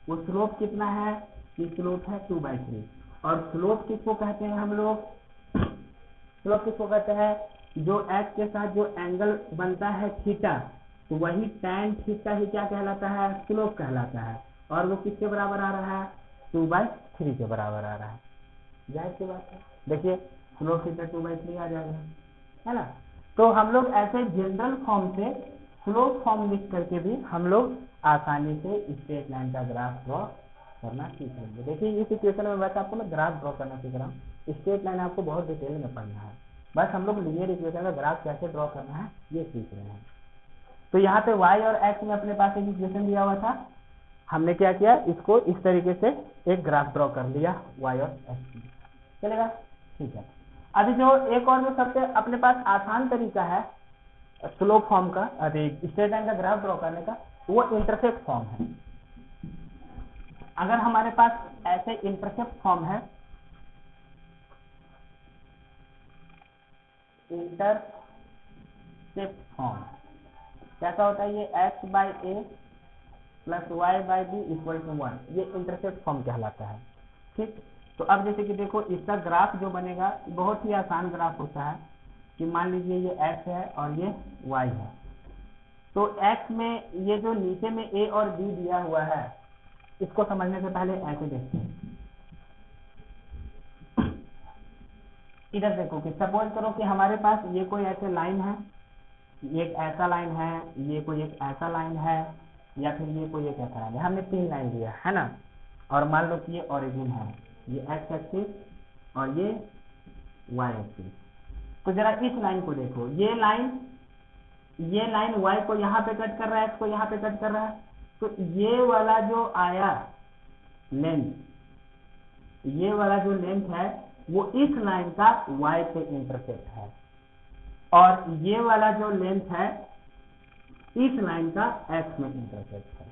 वो स्लोप कितना है, ये स्लोप है 2/3। और स्लोप किसको कहते हैं हम लोग, स्लोप किसको कहते हैं, जो x के साथ जो एंगल बनता है थीटा, तो वही tan थीटा ही क्या कहलाता है, स्लोप कहलाता है। और वो किसके बराबर आ रहा है, 2/3 के बराबर आ रहा है, जाहिर सी बात है। देखिए स्लोप थीटा 2/3 आ जाएगा, है ना। तो हम लोग ऐसे जनरल फॉर्म से स्लोप फॉर्म लिख करके भी हम लोग आसानी से स्ट्रेट लाइन का ग्राफ ड्रॉ करना सीख लेंगे। देखिए इस इक्वेशन में बस आपको मैं ग्राफ ड्रॉ करना सीख रहा हूँ, स्ट्रेट लाइन आपको बहुत डिटेल में पढ़ना है, बस हम लोग लीनियर इक्वेशन का ग्राफ कैसे ड्रॉ करना है ये सीख रहे हैं। तो यहाँ पे y और x में अपने पास एक इक्वेशन दिया हुआ था, हमने क्या किया, इसको इस तरीके से एक ग्राफ ड्रॉ कर लिया y और x में, चलेगा, ठीक है। अभी जो एक और जो सबसे अपने पास आसान तरीका है स्लोप फॉर्म का, अरे स्ट्रेट लाइन का ग्राफ ड्रॉ करने का, वो इंटरसेप्ट फॉर्म है। अगर हमारे पास ऐसे इंटरसेप्ट फॉर्म है, इंटरसेप्ट फॉर्म कैसा होता है, ये x/a + y/b = 1, ये इंटरसेप्ट फॉर्म कहलाता है, ठीक। तो अब जैसे कि देखो इसका ग्राफ जो बनेगा बहुत ही आसान ग्राफ होता है कि मान लीजिए ये x है और ये y है। तो x में ये जो नीचे में a और b दिया हुआ है, इसको समझने से पहले ऐसे देखते हैं। इधर देखो कि सपोज करो कि हमारे पास ये कोई ऐसे लाइन है, ये एक ऐसा लाइन है, ये कोई एक ऐसा लाइन है, या फिर ये कोई एक ऐसा लाइन है, हमने 3 लाइन दिया है ना। और मान लो कि ये ओरिजिन है, ये x एक्सिस और ये y एक्सिस। तो जरा इस लाइन को देखो, ये लाइन y को यहाँ पे कट कर रहा है, x को यहाँ पे कट कर रहा है। तो ये वाला जो आया लेंथ, ये वाला जो लेंथ है वो इस लाइन का y पे इंटरसेप्ट है, और ये वाला जो लेंथ है इस लाइन का x में इंटरसेप्ट है।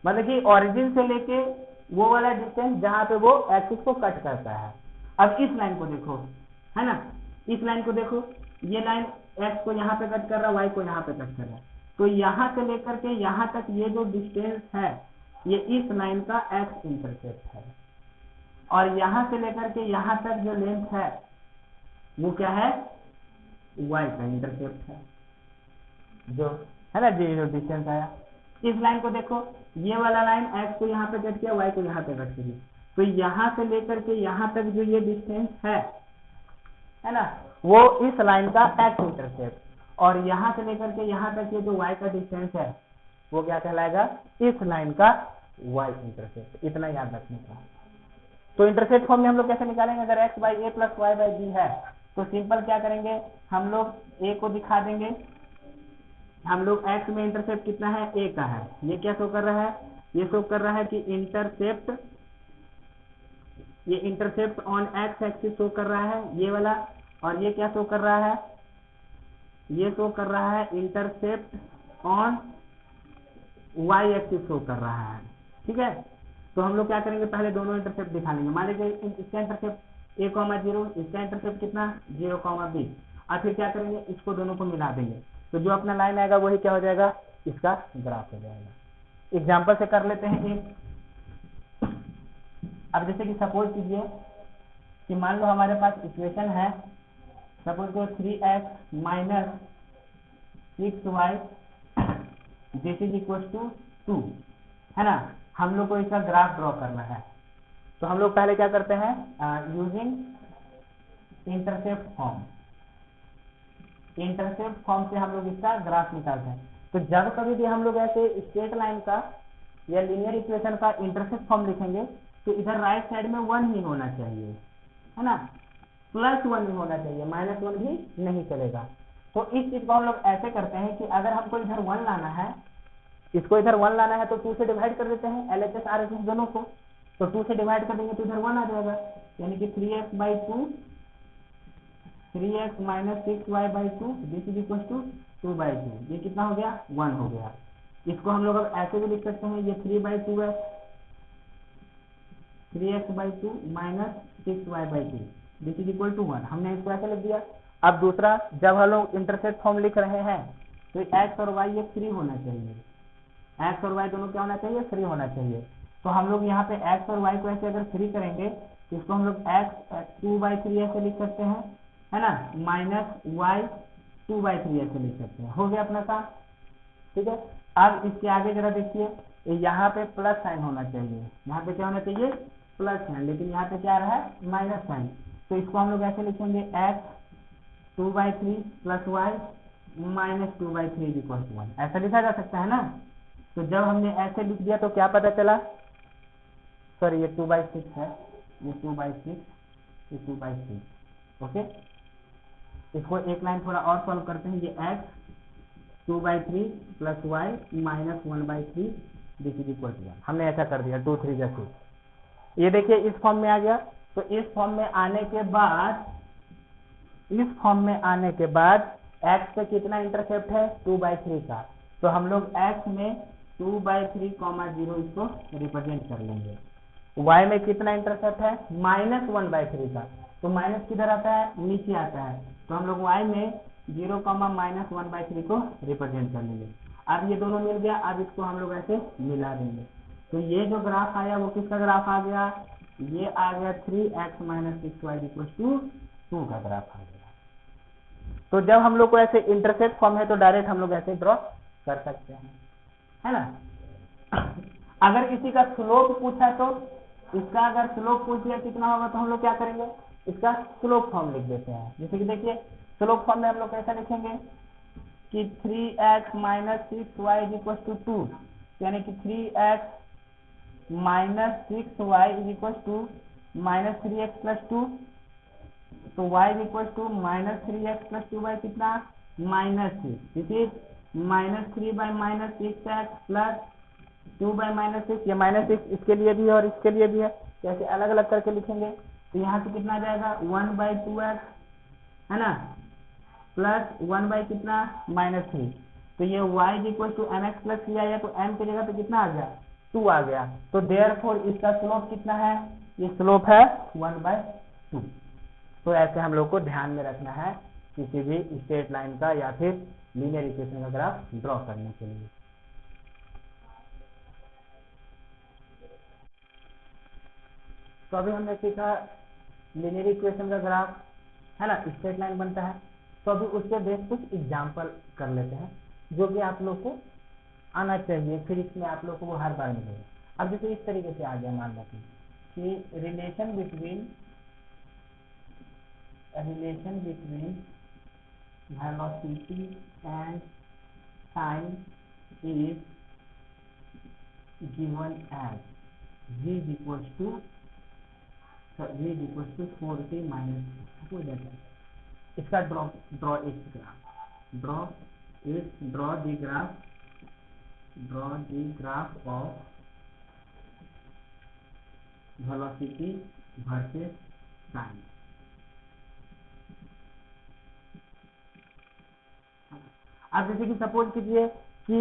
मतलब कि ओरिजिन से लेके वो वाला डिस्टेंस जहां पे वो एक्सिस को कट करता है। अब इस लाइन को देखो, है ना, इस लाइन को देखो, ये लाइन x को यहाँ पे कट कर रहा है, y को यहाँ पे कट कर रहा है। तो यहाँ से लेकर के यहाँ तक ये जो डिस्टेंस है ये इस लाइन का x इंटरसेप्ट है, और यहाँ से लेकर के यहाँ तक जो लेंथ है वो क्या है, y का इंटरसेप्ट है, जो है ना, जो डिस्टेंस आया। इस लाइन को देखो, ये वाला लाइन x को यहाँ पे कट किया, y को यहाँ पे कट किया। तो यहाँ से लेकर के यहाँ तक जो ये डिस्टेंस है ना, वो इस लाइन का x इंटरसेप्ट, और यहाँ से लेकर के यहाँ तक ये जो y का डिस्टेंस है वो क्या कहलाएगा, इस लाइन का y इंटरसेप्ट। इतना याद रखने का। तो इंटरसेप्ट फॉर्म में हम लोग कैसे निकालेंगे, अगर x by a plus y by b है तो सिंपल क्या करेंगे, हम लोग a को दिखा देंगे, हम लोग x में इंटरसेप्ट कितना है, a का है। ये क्या शो कर रहा है, ये शो कर रहा है कि इंटरसेप्ट, ये intercept on x axis show कर रहा है ये वाला, और ये क्या शो कर रहा है, ये शो कर रहा है intercept on y axis show कर रहा है। ठीक है, तो हम लोग क्या करेंगे, पहले दोनों इंटरसेप्ट दिखा लेंगे। मान लीजिए इसका इंटरसेप्ट a, 0, इसका इंटरसेप्ट कितना 0, b, और फिर क्या करेंगे, इसको दोनों को मिला देंगे, तो जो अपना लाइन आएगा वही क्या हो जाएगा, इसका ग्राफ हो जाएगा। एग्जाम्पल से कर लेते हैं एक। अब जैसे कि सपोज कीजिए कि मान लो हमारे पास इक्वेशन है, सपोज को 3x minus 6y this is equal to 2, है ना। हम लोग को इसका ग्राफ ड्रॉ करना है, तो हम लोग पहले क्या करते हैं, using intercept form, intercept form से हम लोग इसका ग्राफ निकालते हैं। तो जब कभी भी हम लोग ऐसे स्ट्रेट लाइन का या लीनियर इक्वेशन का इंटरसेप्ट फॉर्म लिखेंगे तो इधर राइट साइड में 1 ही होना चाहिए, है ना, +1 ही होना चाहिए, -1 भी नहीं चलेगा। तो इस चीज को हम लोग ऐसे करते हैं कि अगर हमको इधर 1 लाना है, इसको इधर 1 लाना है तो 2 से डिवाइड कर देते हैं, LHS RHS दोनों को, तो 2 से डिवाइड कर देंगे तो इधर 1 आ जाएगा, यानी कि 3x by 2, 3x minus 6y by 2 this is equal to 2 by 2, ये कितना हो गया, 1 हो गया। इसको हम लोग अब ऐसे भी लिख सकते हैं, ये 3 by 2x, 3x by 2 minus 6y by 2 this is equal to 1, हमने इसको ऐसे लिख दिया। अब दूसरा, जब हम लोग इंटरसेप्ट फॉर्म लिख रहे हैं तो x और y ये फ्री होना चाहिए, x और y दोनों क्या होना चाहिए, फ्री होना चाहिए। तो हम लोग यहाँ पे x और y को ऐसे अगर फ्री करेंगे तो इसको हम लोग x 2/3 ऐसे लिख सकते हैं, है ना, माइनस y 2/3 ऐसे लिख सकते हैं। हो गया अपना काम, ठीक है। अब इसके आगे जरा देखिए, यहाँ पे प्लस साइन होना चाहिए, यहाँ पे क्या होना चाहिए, प्लस साइन, लेकिन यहाँ पे क्या आ रहा है, माइनस साइन। तो इसको हम लोग ऐसे लिखेंगे, x 2/3 plus y minus 2/3 equal to 1, ऐसा लिखा जा सकता है ना। तो जब हमने ऐसे लिख दिया तो क्या पता चला, सॉरी ये 2/6 है, ये 2/6, ये 2/6, ओके। इसको एक लाइन थोड़ा और सॉल्व करते हैं, ये x 2/3 plus y minus 1/3 this is equal to 1, हमने ऐसा कर दिया, 2 3 6। ये देखिए इस फॉर्म में आ गया। तो इस फॉर्म में आने के बाद, इस फॉर्म में आने के बाद x पे कितना इंटरसेप्ट है, 2/3 का, तो हम लोग x में 2/3, 0 इसको रिप्रेजेंट कर लेंगे। y में कितना इंटरसेप्ट है, -1/3 का, तो माइनस किधर आता है, नीचे आता है, तो हम लोग y में 0, -1/3 को रिप्रेजेंट कर लेंगे। अब ये दोनों मिल गया, अब इसको हम लोग ऐसे मिला देंगे, तो ये जो ग्राफ आया वो किसका ग्राफ आ गया, ये आ गया 3x minus 6y equal to 2 का ग्राफ आ गया। तो जब हम लोग को ऐसे इंटरसेप्ट फॉर्म है तो डायरेक्ट हम लोग ऐसे ड्रॉ कर सकते हैं, है ना। अगर किसी का स्लोप पूछा तो, इसका अगर स्लोप पूछ दिया कितना होगा तो हम लोग क्या करेंगे, इसका स्लोप फॉर्म लिख देते हैं। जैसे कि देखिए स्लोप फॉर्म में हम लोग कैसा लिखेंगे कि 3x minus 6y is equal to 2, यानी कि 3x minus 6y is equal to minus 3x plus 2, तो y is equal to minus 3x plus 2y कितना, -6, this is -3 by -6x plus 2 by -6, ये -6 इसके लिए भी है और इसके लिए भी है, जैसे अलग अलग करके लिखेंगे तो यहाँ से कितना आ जाएगा, 1/2x, है ना, प्लस 1 बाई कितना, -3, तो ये y is equal to mx plus 3 आया, तो m की जगह पे कितना आ गया, 2 आ गया, तो देयरफॉर इसका स्लोप कितना है, ये स्लोप है 1/2। तो ऐसे हम लोग को ध्यान में रखना है किसी भी स्ट्रेट लाइन का या फिर लीनियर इक्वेशन का ग्राफ ड्रॉ करने के लिए। तो अभी हमने सीखा लीनियर इक्वेशन का ग्राफ, है ना, स्ट्रेट लाइन बनता है। तो अभी उसके बेस कुछ एग्जांपल कर लेते हैं जो कि आप लोग को आना चाहिए, फिर इसमें आप लोग को वो हर बार मिलेगा। अब जैसे इस तरीके से आ गया, मान लो कि relation between velocity and time is given as v is equals to 4t minus हो जाता है। इसका draw the graph of velocity versus time. अब जैसे कि सपोज कीजिए कि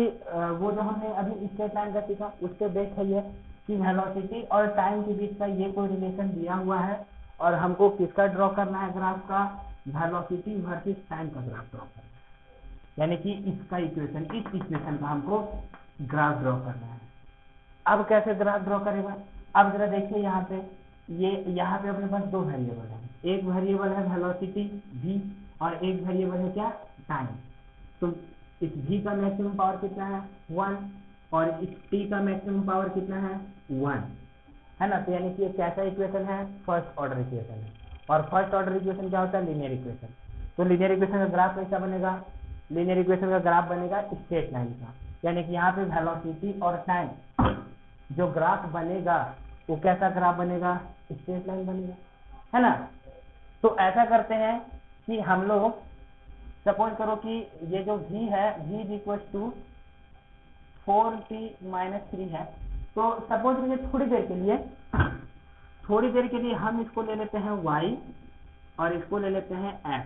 वो जो हमने अभी स्ट्रेट लाइन का सीखा उससे बेस है ये कि वेलोसिटी और टाइम के बीच का ये कोई रिलेशन दिया हुआ है और हमको किसका ड्रॉ करना है ग्राफ का, वेलोसिटी वर्सेस टाइम का ग्राफ ड्रॉ करना है, यानी कि इसका इक्वेशन, इस इक्वेशन का हमको ग्राफ ड्रॉ करना है। अब कैसे ग्राफ ड्रॉ करेगा, अब जरा देखिए यहाँ पे, ये यहाँ पे अपने पास दो वेरिएबल है, एक वेरिएबल है वेलोसिटी v और एक वेरिएबल है क्या, टाइम। तो इस v का मैक्सिमम पावर कितना है 1 और इस t का मैक्सिमम पावर कितना है 1 है ना। तो यानी कि ये कैसा इक्वेशन है, फर्स्ट ऑर्डर इक्वेशन है, और फर्स्ट ऑर्डर इक्वेशन क्या होता है, लीनियर इक्वेशन। तो लीनियर इक्वेशन का ग्राफ कैसा बनेगा, लीनियर इक्वेशन का ग्राफ बनेगा स्ट्रेट लाइन का, यानी कि यहाँ पे वेलोसिटी और टाइम जो ग्राफ बनेगा वो कैसा ग्राफ बनेगा, स्ट्रेट लाइन बनेगा, है ना। तो ऐसा करते हैं कि हम लोग सपोज करो कि ये जो v है, v is equal to 4t minus 3 है। तो सपोज करिए थोड़ी देर के लिए हम इसको ले लेते हैं y और इसको ले लेते हैं x,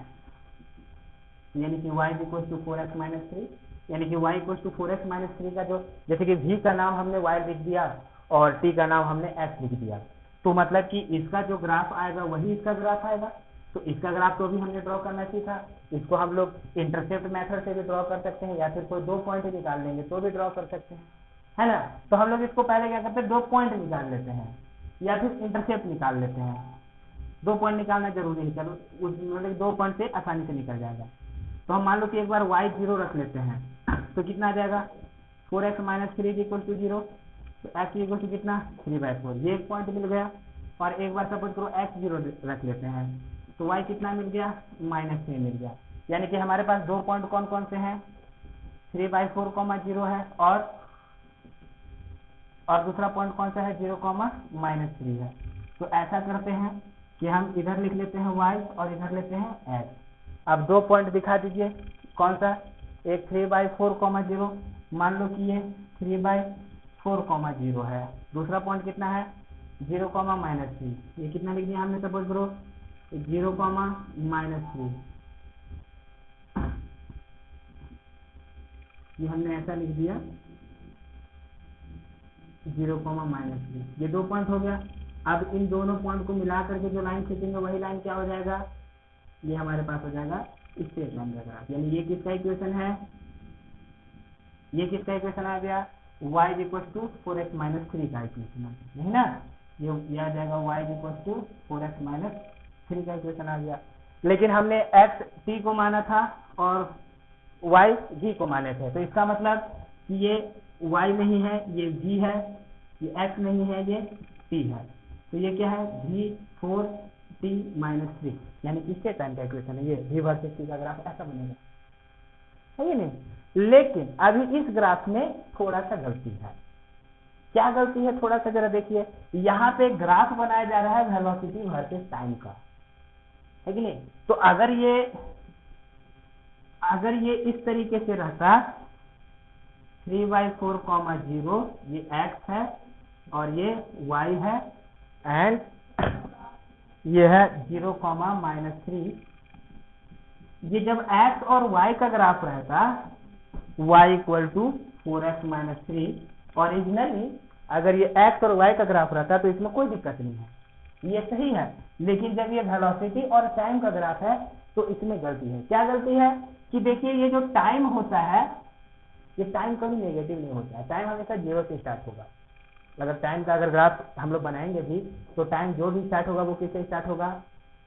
यानी कि y is equal to 4x minus 3, यानी कि y equal to 4x minus 3 का जो, जैसे कि v का नाम हमने y लिख दिया और t का नाम हमने x लिख दिया, तो मतलब कि इसका जो ग्राफ आएगा वही इसका ग्राफ आएगा। तो इसका ग्राफ तो भी हमने ड्रॉ करना सीखा, इसको हम लोग इंटरसेप्ट मेथड से भी ड्रॉ कर सकते हैं या फिर कोई दो पॉइंट निकाल लेंगे तो भी ड्रॉ कर सकते हैं, है ना। तो हम लोग इसको पहले क्या करते हैं, दो पॉइंट निकाल लेते हैं या फिर इंटरसेप्ट निकाल लेते हैं। दो पॉइंट निकालना जरूरी है, चलो मतलब दो पॉइंट से आसानी से निकल जाएगा। तो हम मान लो कि एक बार y 0 रख लेते हैं तो कितना आ जाएगा 4x माइनस 3 इक्वल टू 0, तो x इक्वल टू कितना 3/4, ये एक पॉइंट मिल गया। और एक बार सपोज करो x 0 रख लेते हैं तो y कितना मिल गया -3 मिल गया, यानी कि हमारे पास दो पॉइंट कौन कौन से हैं, 3/4 0 है और दूसरा पॉइंट कौन सा है 0 -3 है। तो ऐसा करते हैं कि हम इधर लिख लेते हैं y और इधर लेते हैं x। अब दो पॉइंट दिखा दीजिए, कौन सा, एक 3/4 0, मान लो कि ये 3/4 0 है, दूसरा पॉइंट कितना है 0 -3, ये कितना लिख दिया हमने, सपोज करो 0 -3, ये हमने ऐसा लिख दिया 0 -3, ये दो पॉइंट हो गया। अब इन दोनों पॉइंट को मिला करके जो लाइन खींचेंगे वही लाइन क्या हो जाएगा, ये हमारे पास हो जाएगा स्ट्रेट लाइन का ग्राफ। यानी ये किसका इक्वेशन है, ये किसका इक्वेशन आ गया, y is equal to 4x minus 3 का इक्वेशन आ गया, नहीं ना, ये आ जाएगा y is equal to 4x minus 3 का इक्वेशन आ गया। लेकिन हमने x t को माना था और y v को माने थे, तो इसका मतलब कि ये y नहीं है, ये v है, ये x नहीं है, ये t है, तो ये क्या है v 4t माइनस 3, यानी कि स्ट्रेट लाइन का इक्वेशन है ये, v वर्सेस t का ग्राफ ऐसा बनेगा, है ये नहीं। लेकिन अभी इस ग्राफ में थोड़ा सा गलती है, क्या गलती है, थोड़ा सा जरा देखिए, यहाँ पे ग्राफ बनाया जा रहा है वेलोसिटी वर्सेस टाइम का, है कि नहीं। तो अगर ये इस तरीके से रहता 3/4 0, ये x है और ये y है एंड ये है 0 -3, ये जब x और y का ग्राफ रहता y equal to 4x minus 3, originally अगर ये x और y का ग्राफ रहता तो इसमें कोई दिक्कत नहीं है, ये सही है। लेकिन जब ये वेलोसिटी और टाइम का ग्राफ है तो इसमें गलती है। क्या गलती है कि देखिए ये जो टाइम होता है, ये टाइम कभी नेगेटिव नहीं होता है, टाइम हमेशा 0 से स्टार्ट होगा। अगर टाइम का अगर ग्राफ हम लोग बनाएंगे भी तो टाइम जो भी स्टार्ट होगा वो किससे स्टार्ट होगा,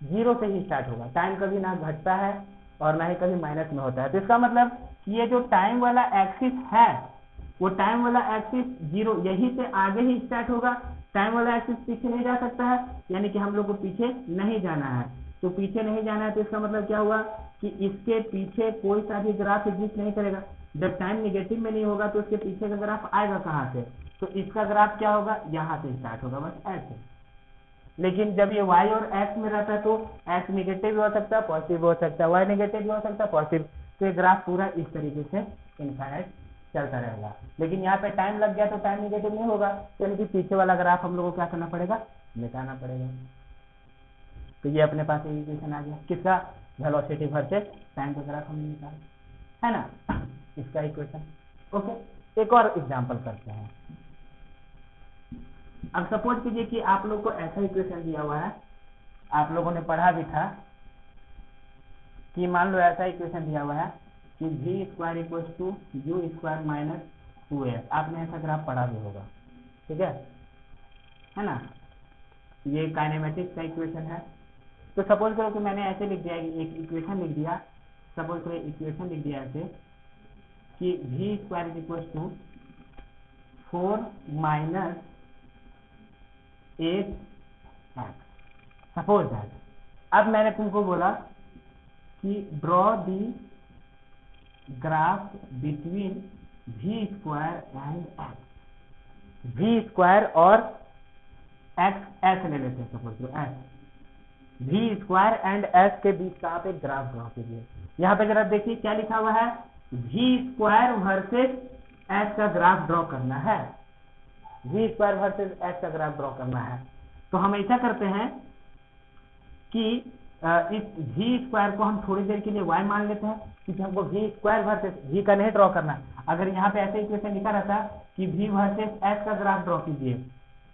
0 से ही स्टार्ट होगा। टाइम कभी ना घटता है और ना ही कभी माइनस में होता है। तो इसका मतलब ये जो टाइम वाला एक्सिस है, वो टाइम वाला एक्सिस 0 यही से आगे ही स्टार्ट होगा, टाइम वाला एक्सिस पीछे नहीं जा सकता है, यानी कि हम लोग को पीछे नहीं जाना है। तो पीछे नहीं जाना है तो इसका मतलब क्या हुआ कि इसके पीछे कोई सा भी ग्राफ एग्जिस्ट नहीं करेगा। जब टाइम निगेटिव में नहीं होगा तो उसके पीछे का ग्राफ आएगा कहाँ से, तो इसका ग्राफ क्या होगा, यहाँ से स्टार्ट होगा बस ऐसे। लेकिन जब ये y और x में रहता है तो x नेगेटिव भी हो सकता है, पॉजिटिव भी हो सकता है, y नेगेटिव भी हो सकता है, पॉजिटिव। तो ये ग्राफ पूरा इस तरीके से इनफाइनाइट चलता रहेगा। लेकिन यहाँ पे टाइम लग गया तो टाइम नेगेटिव नहीं होगा, यानी कि पीछे वाला ग्राफ हम लोगों को क्या करना पड़ेगा, मिटाना पड़ेगा। तो ये अपने पास एक इक्वेशन आ गया, किसका, वेलोसिटी वर्सेस टाइम का ग्राफ हमने निकाला है ना, इसका इक्वेशन। ओके, एक और एग्जांपल करते हैं। अब सपोज कीजिए कि आप लोग को ऐसा इक्वेशन दिया हुआ है, आप लोगों ने पढ़ा भी था कि मान लो ऐसा इक्वेशन दिया हुआ है कि v square equal to u square minus 2s। आपने ऐसा ग्राफ पढ़ा भी होगा, ठीक है ना। ये काइनेमेटिक्स का इक्वेशन है। तो सपोज करो कि मैंने ऐसे लिख दिया, एक इक्वेशन लिख दिया, सपोज करो इक्वेशन लिख दिया ऐसे कि v square equal to 4 minus 8x, suppose that. अब मैंने तुमको बोला कि draw the graph between v square and x। v square और x ऐसे ले लेते हैं, सपोज करो x, v square and x के बीच का आप एक ग्राफ ड्रॉ कीजिए। यहाँ पे जरा देखिए क्या लिखा हुआ है, v स्क्वायर वर्सेस x का ग्राफ ड्रॉ करना है, v स्क्वायर वर्सेस x का ग्राफ ड्रॉ करना है। तो हम ऐसा करते हैं कि इस v स्क्वायर को हम थोड़ी देर के लिए y मान लेते हैं, क्योंकि हमको v स्क्वायर वर्सेस v का नहीं ड्रॉ करना। अगर यहाँ पे ऐसे इक्वेशन लिखा रहता कि v वर्सेस x का ग्राफ ड्रॉ कीजिए,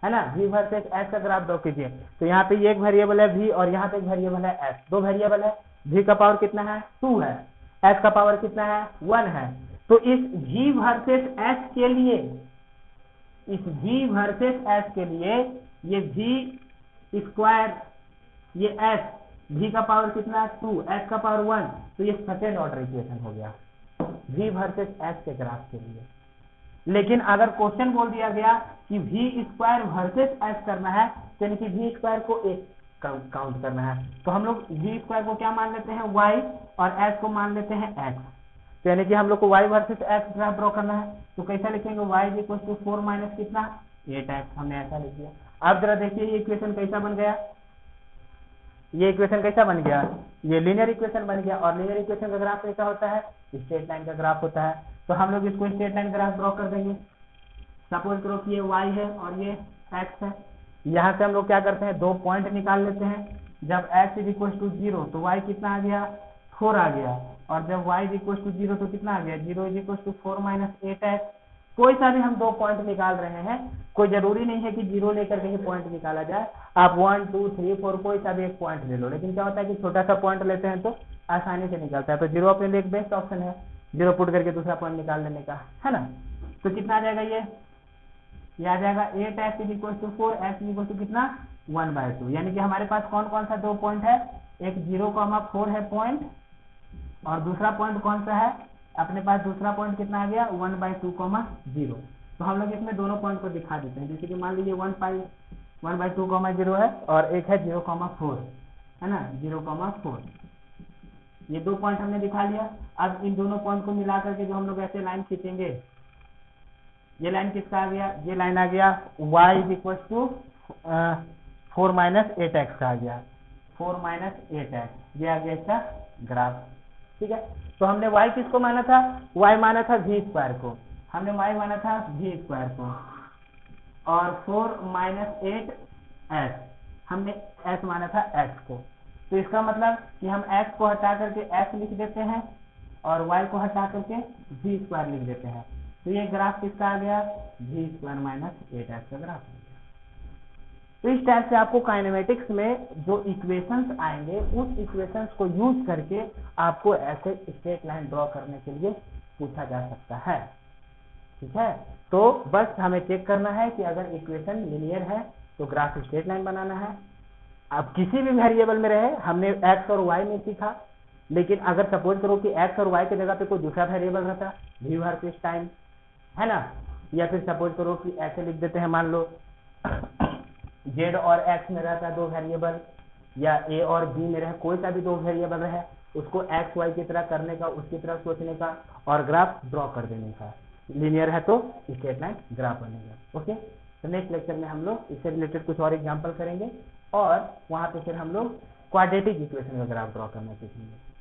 है ना, v वर्सेस x का ग्राफ ड्रॉ कीजिए, तो यहाँ पे एक वेरिएबल है v और यहाँ पे एक वेरिएबल है x, दो वेरिएबल है। v का पावर कितना है, 2 है, x का पावर कितना है, 1 है। तो इस v वर्सेस x के लिए, इस v वर्सेस s के लिए ये v स्क्वायर, ये s, v का पावर कितना, 2, s का पावर 1, तो ये सेकेंड ऑर्डर इक्वेशन हो गया v वर्सेस s के ग्राफ के लिए। लेकिन अगर क्वेश्चन बोल दिया गया कि v स्क्वायर वर्सेस s करना है, तो यानी कि v स्क्वायर को एक काउंट करना है, तो हम लोग v स्क्वायर को क्या मान लेते हैं, y, और s को मान लेते हैं x। तो यानी कि हम लोग को y versus x graph draw करना है, तो कैसा लिखेंगे, y इक्वल टू 4 माइनस कितना, 8x, हमने ऐसा लिख दिया। अब जरा देखिए ये इक्वेशन कैसा बन गया, ये इक्वेशन कैसा बन गया, ये लीनियर इक्वेशन बन गया। और लीनियर इक्वेशन का ग्राफ कैसा होता है, स्ट्रेट लाइन का ग्राफ होता है। तो हम लोग इसको स्ट्रेट लाइन ग्राफ ड्रॉ कर देंगे। सपोज करो कि ये y है और ये x है। यहाँ से हम लोग क्या करते हैं, दो पॉइंट निकाल लेते हैं। जब x इज इक्वल टू 0 तो y कितना आ गया, 4 आ गया, और जब y इज इक्वल टू 0 तो कितना आ गया, 0 is equal to 4 minus 8x। कोई सा भी हम दो पॉइंट निकाल रहे हैं, कोई जरूरी नहीं है कि 0 लेकर के ही पॉइंट निकाला जाए, आप 1 2 3 4 कोई सा भी एक पॉइंट ले लो। लेकिन क्या होता है कि छोटा सा पॉइंट लेते हैं तो आसानी से निकलता है, तो 0 अपने लिए एक बेस्ट ऑप्शन है, 0 पुट करके दूसरा पॉइंट निकाल लेने का, है ना। तो कितना आ जाएगा, ये आ जाएगा 8x is equal to 4, x is equal to कितना, 1/2। यानी कि हमारे पास कौन कौन सा दो पॉइंट है, एक 0,4 है पॉइंट, और दूसरा पॉइंट कौन सा है, अपने पास दूसरा पॉइंट कितना आ गया, 1/2,0। तो हम लोग इसमें दोनों पॉइंट को दिखा देते हैं। जैसे कि मान लीजिए 1/2,0 है और एक है 0,4, है ना, 0,4। ये दो पॉइंट हमने दिखा लिया। अब इन दोनों पॉइंट को मिला करके जो हम लोग ऐसे लाइन खींचेंगे, ये लाइन किसका आ गया, ये लाइन आ गया y is equal to 4 minus 8x का आ गया, 4 माइनस 8x, ये आ गया इसका ग्राफ। ठीक है, तो हमने y किसको माना था, y माना था v स्क्वायर को, हमने y माना था v स्क्वायर को, और 4 माइनस 8x हमने s माना था x को। तो इसका मतलब कि हम x को हटा करके s लिख देते हैं और y को हटा करके v स्क्वायर लिख देते हैं। तो ये ग्राफ किसका आ गया, v स्क्वायर माइनस 8x का ग्राफ आ गया। तो इस टाइप से आपको काइनेमेटिक्स में जो इक्वेशंस आएंगे, उस इक्वेशंस को यूज करके आपको ऐसे स्ट्रेट लाइन ड्रॉ करने के लिए पूछा जा सकता है। ठीक है, तो बस हमें चेक करना है कि अगर इक्वेशन लीनियर है तो ग्राफ स्ट्रेट लाइन बनाना है। अब किसी भी वेरिएबल में रहे, हमने x और y में सीखा, लेकिन अगर सपोज करो कि x और y की जगह पे कोई दूसरा वेरिएबल रहता, v वर्सेस टाइम, है ना, या फिर सपोज करो कि ऐसे लिख देते हैं, मान लो z और x में रहता है दो वेरिएबल, या a और b में रहे, कोई सा भी दो वेरिएबल रहे, उसको x y की तरह करने का, उसकी तरह सोचने का और ग्राफ ड्रॉ कर देने का। लीनियर है तो स्ट्रेट लाइन ग्राफ बनेगा। ओके, तो नेक्स्ट लेक्चर में हम लोग इससे रिलेटेड कुछ और एग्जांपल करेंगे और वहां पे फिर हम लोग क्वाड्रेटिक इक्वेशन का ग्राफ ड्रॉ करना सीखेंगे।